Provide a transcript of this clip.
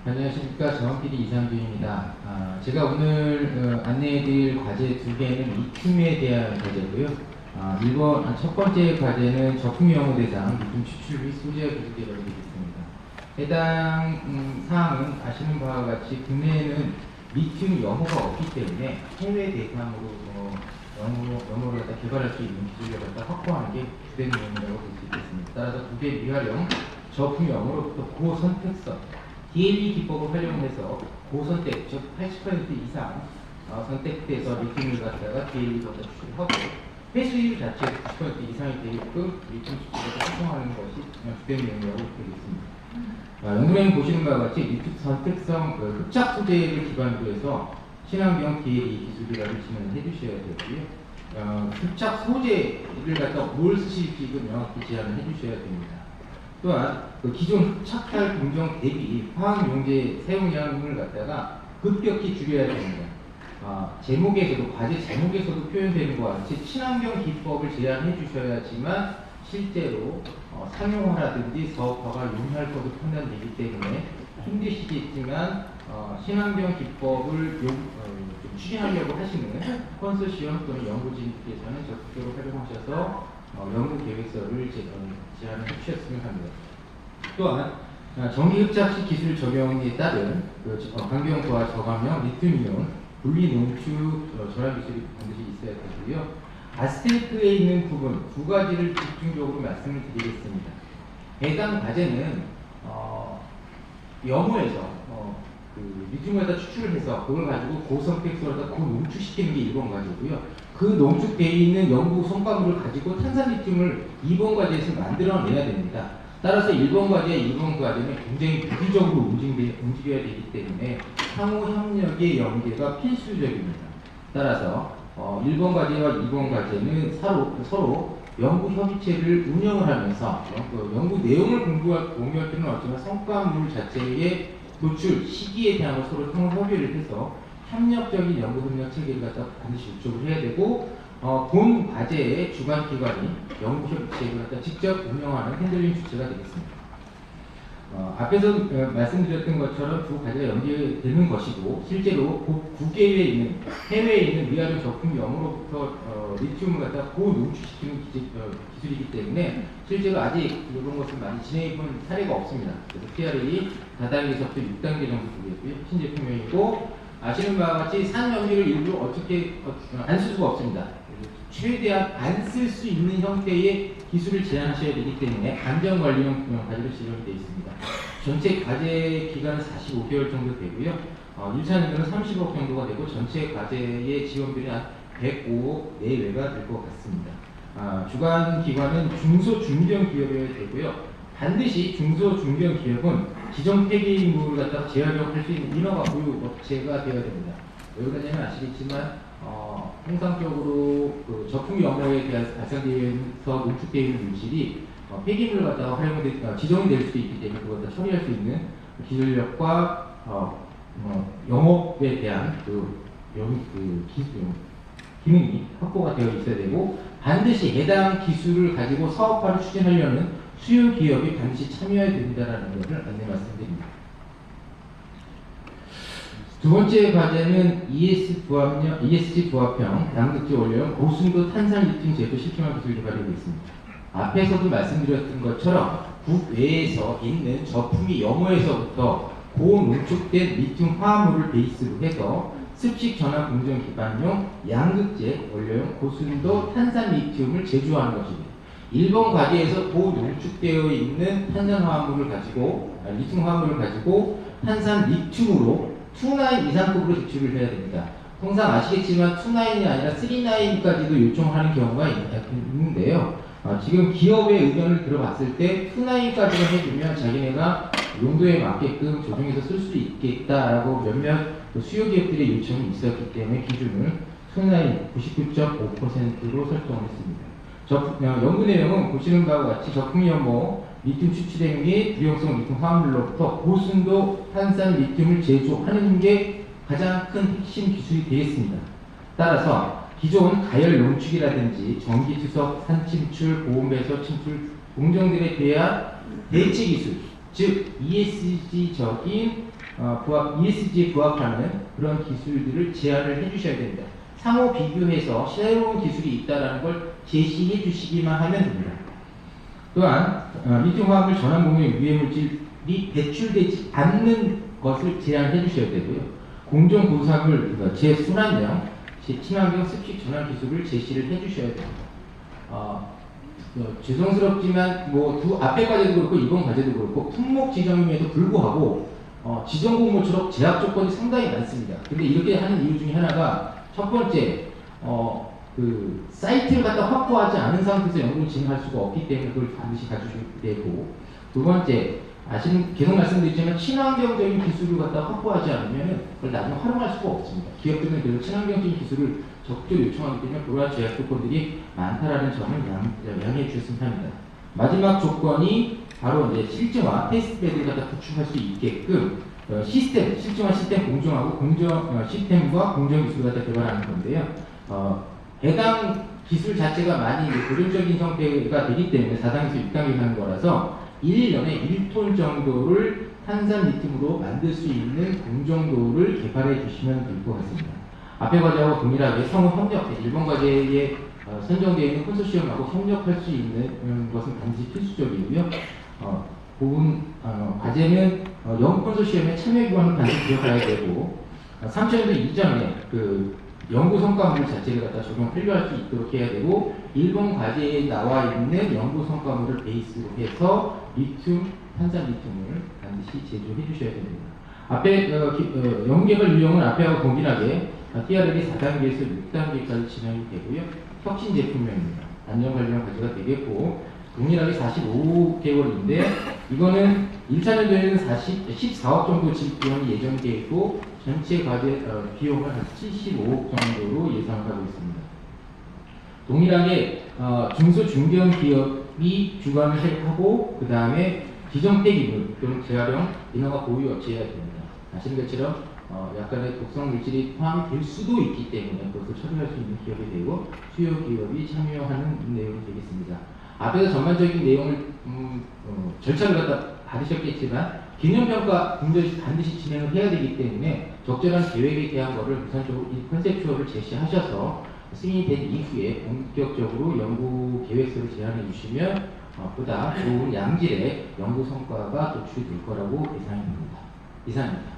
안녕하십니까. 정원PD 이상균입니다. 제가 오늘 안내해드릴 과제 두 개는 리튬에 대한 과제고요. 첫 번째 과제는 적품 영어 대상 리튬 추출 및 소재화 기술 개발을 드리겠습니다. 해당 사항은 아시는 바와 같이 국내에는 리튬 영어가 없기 때문에 해외 대상으로 영어를 갖다 개발할 수 있는 기술을 갖다 확보하는 게 주된 내용이라고 볼 수 있겠습니다. 따라서 국외 미활용 적품 영어로부터 고선택성 DLE 기법을 활용해서 고선택, 즉 80% 이상 선택돼서 리튬을 갖다가 DLE로 추출하고 회수율 자체 90% 이상이 되게끔 리튬 추출을 활성화하는 것이 주된 내용이라고 보겠습니다. 연구명이 보시는 바와 같이 리튬 선택성 흡착 소재를 기반으로 해서 친환경 DLE 기술 개발을 진행해 주셔야 되고요. 흡착 소재를 갖다 뭘 쓰실지도 명확히 제안을 해 주셔야 됩니다. 또한 기존 흡착할 공정 대비 화학 용제 사용량을 갖다가 급격히 줄여야 됩니다. 제목에서도 과제 제목에서도 표현되는 것과 같이 친환경 기법을 제안해 주셔야지만 실제로 상용화라든지 사업화가 용이할 것으로 판단되기 때문에 힘드시겠지만 친환경 기법을 추진하려고 하시는 컨소시엄 또는 연구진께서는 적극적으로 활용하셔서 연구 계획서를 제안을 해주셨으면 합니다. 또한 전기흡착식 기술 적용에 따른 환경부하 저감형 리튬이온 분리 농축 절약 기술이 반드시 있어야 되고요. 아스테이크에 있는 부분 두 가지를 집중적으로 말씀을 드리겠습니다. 해당 과제는 영어에서 리튬에다 추출을 해서 그걸 가지고 고선택소로다 고농축시키는 게 1번 과제고요. 그 농축되어 있는 연구 성과물을 가지고 탄산리튬을 2번 과제에서 만들어내야 됩니다. 따라서 1번 과제와 2번 과제는 굉장히 부기적으로 움직여야 되기 때문에 상호 협력의 연계가 필수적입니다. 따라서 1번 과제와 2번 과제는 서로 연구 협의체를 운영을 하면서 연구 내용을 공유할 필요는 없지만 성과물 자체의 도출 시기에 대한 서로 상호 협의를 해서 협력적인 연구 협력 체계를 갖다 반드시 구축을 해야 되고 본 과제의 주관 기관이 연구 협의체를 갖다 직접 운영하는 핸들링 주체가 되겠습니다. 앞에서 말씀드렸던 것처럼 두 과제가 연계되는 것이고 실제로 국외에 있는 해외에 있는 미활용 적품 영으로부터 리튬을 갖다 고농축시키는 기술이기 때문에 실제로 아직 이런 것을 많이 진행해 본 사례가 없습니다. 그래서 PRA 다단계에서부터 6단계 정도 되고요. 신제품명이고 아시는 바와 같이 산염기를 일부러 어떻게 안 쓸 수가 없습니다. 최대한 안 쓸 수 있는 형태의 기술을 제안하셔야 되기 때문에 안전관리용 과제로 진행이 되어 있습니다. 전체 과제 기간은 45개월 정도 되고요. 1차 연도는 30억 정도가 되고 전체 과제의 지원비는 한 105억 내외가 될 것 같습니다. 주관 기관은 중소-중견 기업이어야 되고요. 반드시 중소중견기업은 기존 폐기물을 갖다가 재활용할 수 있는 인허가 보유 업체가 되어야 됩니다. 왜 그러냐면 아시겠지만 통상적으로 적품 영어에 대한 발생되어서 농축되어 있는 물질이 폐기물을 갖다가 지정이 될 수도 있기 때문에 그걸 다 처리할 수 있는 기술력과 영업에 대한 기능이 확보가 되어 있어야 되고 반드시 해당 기술을 가지고 사업화를 추진하려는 수요 기업이 반드시 참여해야 된다는 것을 안내 말씀드립니다. 두 번째 과제는 ESG 부합형 양극재 원료형 고순도 탄산 리튬 제조 실험화 기술 개발이 있습니다. 앞에서도 말씀드렸던 것처럼 국외에서 있는 저품이 영어에서부터 고농축된 리튬 화합물을 베이스로 해서 습식 전환 공정 기반용 양극재 원료형 고순도 탄산 리튬을 제조하는 것입니다. 1번 과제에서 고농축되어 있는 탄산 화합물을 가지고 리튬 화합물을 가지고 탄산 리튬으로 2,9 이상급으로 제출을 해야 됩니다. 통상 아시겠지만 2,9이 아니라 3,9까지도 요청하는 경우가 있는데요. 지금 기업의 의견을 들어봤을 때 2,9까지만 해주면 자기네가 용도에 맞게끔 조정해서 쓸 수 있겠다라고 몇몇 수요 기업들의 요청이 있었기 때문에 기준을 2,9 99.5%로 설정을 했습니다. 연구 내용은 보시는 바와 같이 적품 연모 리튬 추출액 및 유용성 리튬 화합물로부터 고순도 탄산 리튬을 제조하는 게 가장 큰 핵심 기술이 되겠습니다. 따라서 기존 가열 농축이라든지 전기 투석, 산 침출, 고온 배서 침출 공정들에 대한 대체 기술, 즉 ESG적인 ESG에 부합하는 그런 기술들을 제안을 해주셔야 됩니다. 상호 비교해서 새로운 기술이 있다는 걸 제시해 주시기만 하면 됩니다. 또한 리튬 화합물 전환 공유 유해물질이 배출되지 않는 것을 제안해 주셔야 되고요. 공정 고사물 제순환형, 제친환경 습식 전환 기술을 제시를 해 주셔야 됩니다. 죄송스럽지만 뭐 두 앞에 과제도 그렇고 이번 과제도 그렇고 품목 지정임에도 불구하고 지정 공모처럼 제약 조건이 상당히 많습니다. 근데 이렇게 하는 이유 중에 하나가 첫 번째 그 사이트를 갖다 확보하지 않은 상태에서 연구를 진행할 수가 없기 때문에 그걸 반드시 가지셔야 되고, 두 번째 계속 말씀드렸지만 친환경적인 기술을 갖다 확보하지 않으면 그걸 나중에 활용할 수가 없습니다. 기업들은 그래서 친환경적인 기술을 적극적으로 요청하기 때문에 그러한 제약 조건들이 많다라는 점을 양해해 주셨으면 합니다. 마지막 조건이 바로 이제 실증화 테스트베드를 갖다 구축할 수 있게끔 실증화 시스템 공정하고 시스템과 공정 기술을 갖다 개발하는 건데요. 해당 기술 자체가 많이 고정적인 형태가 되기 때문에 4단계에서 6단계 하는 거라서 1년에 1톤 정도를 탄산 리튬으로 만들 수 있는 공정도를 개발해 주시면 될 것 같습니다. 앞에 과제하고 동일하게 성우 협력, 일본 과제에 선정되어 있는 컨소시엄하고 협력할 수 있는 것은 반드시 필수적이고요. 과제는 영국 컨소시엄에 참여 기관을 반드시 기억해야 되고 3차원도 이전에 그 연구 성과물 자체를 갖다 적용 완료할 수 있도록 해야 되고, 일본 과제에 나와 있는 연구 성과물을 베이스로 해서 탄산 리튬을 반드시 제조해 주셔야 됩니다. 앞에 연구개발 유형은 앞에하고 동일하게 TRL이 4단계에서 6단계까지 진행이 되고요. 혁신 제품명입니다. 안전관리형 과제가 되겠고, 동일하게 45개월인데 이거는 1차년도에는 14억 정도 지원이 예정되어 있고 전체 과제 비용은 한 75억 정도로 예상하고 있습니다. 동일하게 중소 중견 기업이 주관을 하고 그 다음에 기존폐기물 또는 재활용 인허가 보유 업체여야 됩니다. 아시는 것처럼 약간의 독성 물질이 포함이 될 수도 있기 때문에 그것을 처리할 수 있는 기업이 되고 수요 기업이 참여하는 내용이 되겠습니다. 앞에서 전반적인 내용을 절차를 갖다 받으셨겠지만 기념평가 반드시 진행을 해야 되기 때문에 적절한 계획에 대한 것을 우선적으로 이 컨셉추얼을 제시하셔서 승인이 된 이후에 본격적으로 연구 계획서를 제안해 주시면 보다 좋은 양질의 연구 성과가 도출이 될 거라고 예상됩니다. 이상입니다.